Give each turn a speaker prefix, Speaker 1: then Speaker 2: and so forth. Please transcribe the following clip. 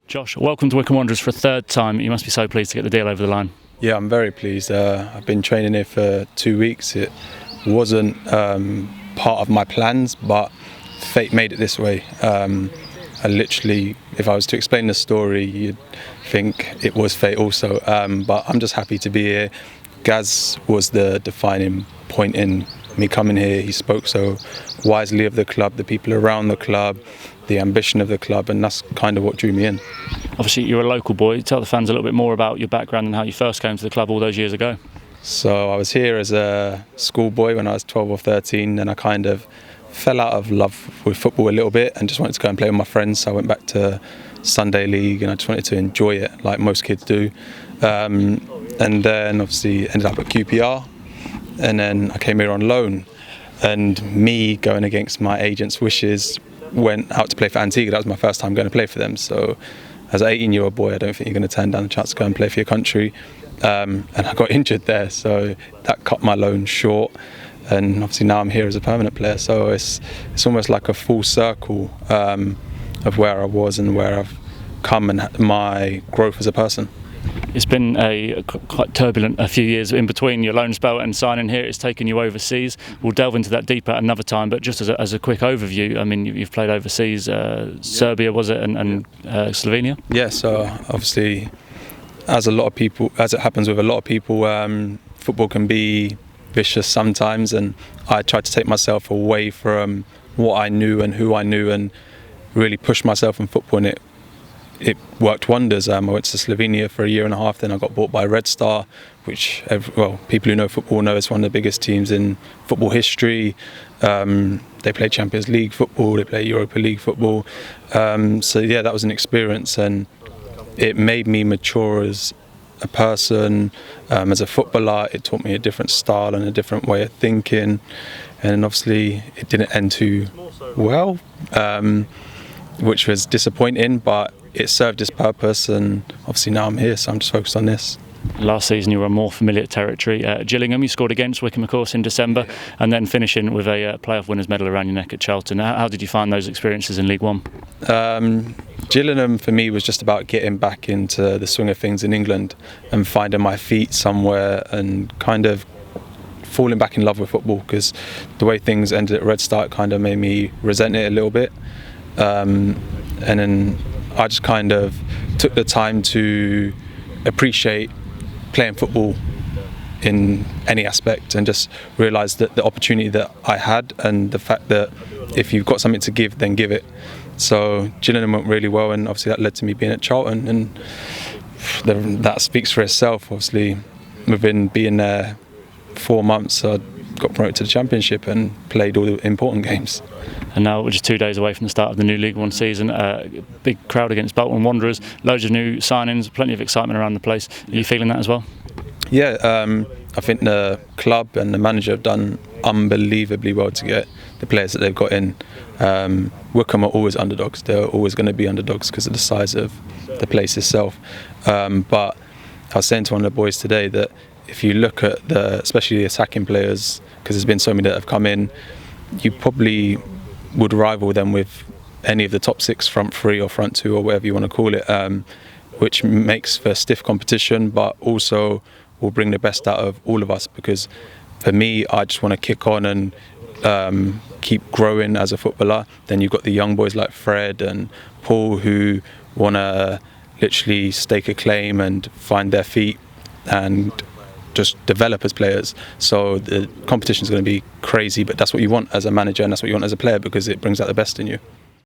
Speaker 1: Josh, welcome to Wycombe Wanderers for a third time. You must be so pleased to get the deal over the line.
Speaker 2: Yeah, I'm very pleased. I've been training here for 2 weeks. It wasn't part of my plans, but fate made it this way. I literally, if I was to explain the story, you'd think it was fate also. But I'm just happy to be here. Gaz was the defining point in me coming here. He spoke so wisely of the club, the people around the club, the ambition of the club, and that's kind of what drew me in.
Speaker 1: Obviously, you're a local boy. Tell the fans a little bit more about your background and how you first came to the club all those years ago.
Speaker 2: So I was here as a schoolboy when I was 12 or 13, and I kind of fell out of love with football a little bit and just wanted to go and play with my friends. So I went back to Sunday League and I just wanted to enjoy it like most kids do. And then obviously ended up at QPR, and then I came here on loan. And me going against my agent's wishes, went out to play for Antigua. That was my first time going to play for them. So as an 18-year-old boy, I don't think you're going to turn down the chance to go and play for your country. And I got injured there, so that cut my loan short. And obviously now I'm here as a permanent player. So it's almost like a full circle of where I was and where I've come and my growth as a person.
Speaker 1: It's been a quite turbulent a few years in between your loan spell and signing here. It's taken you overseas. We'll delve into that deeper at another time, but just as a quick overview, I mean, you've played overseas, Serbia was it, and Slovenia?
Speaker 2: Yeah, so obviously, as it happens with a lot of people, football can be vicious sometimes, and I tried to take myself away from what I knew and who I knew and really push myself in football, and it worked wonders. I went to Slovenia for a year and a half, then I got bought by Red Star, which, people who know football know it's one of the biggest teams in football history. They play Champions League football, they play Europa League football. So yeah, that was an experience, and it made me mature as a person, as a footballer. It taught me a different style and a different way of thinking, and obviously it didn't end too well, which was disappointing, but it served its purpose, and obviously now I'm here, so I'm just focused on this.
Speaker 1: Last season you were in more familiar territory. Gillingham, you scored against Wycombe, of course, in December, and then finishing with a playoff winners medal around your neck at Charlton. How did you find those experiences in League One?
Speaker 2: Gillingham for me was just about getting back into the swing of things in England and finding my feet somewhere and kind of falling back in love with football, because the way things ended at Red Star kind of made me resent it a little bit. And then I just kind of took the time to appreciate playing football in any aspect, and just realised that the opportunity that I had and the fact that if you've got something to give, then give it. So Gillingham went really well, and obviously that led to me being at Charlton, and that speaks for itself. Obviously, within being there 4 months, I got promoted to the Championship and played all the important games.
Speaker 1: And now we're just 2 days away from the start of the new League One season. Big crowd against Bolton Wanderers, loads of new signings, plenty of excitement around the place. Are you feeling that as well?
Speaker 2: Yeah, I think the club and the manager have done unbelievably well to get the players that they've got in. Wycombe are always underdogs. They're always going to be underdogs because of the size of the place itself. But I was saying to one of the boys today that if you look at especially the attacking players, because there's been so many that have come in, you probably would rival them with any of the top 6 front 3 or front 2 or whatever you want to call it, which makes for stiff competition, but also will bring the best out of all of us. Because for me, I just want to kick on and keep growing as a footballer. Then you've got the young boys like Fred and Paul who want to literally stake a claim and find their feet and just develop as players. So the competition is going to be crazy, but that's what you want as a manager and that's what you want as a player, because it brings out the best in you.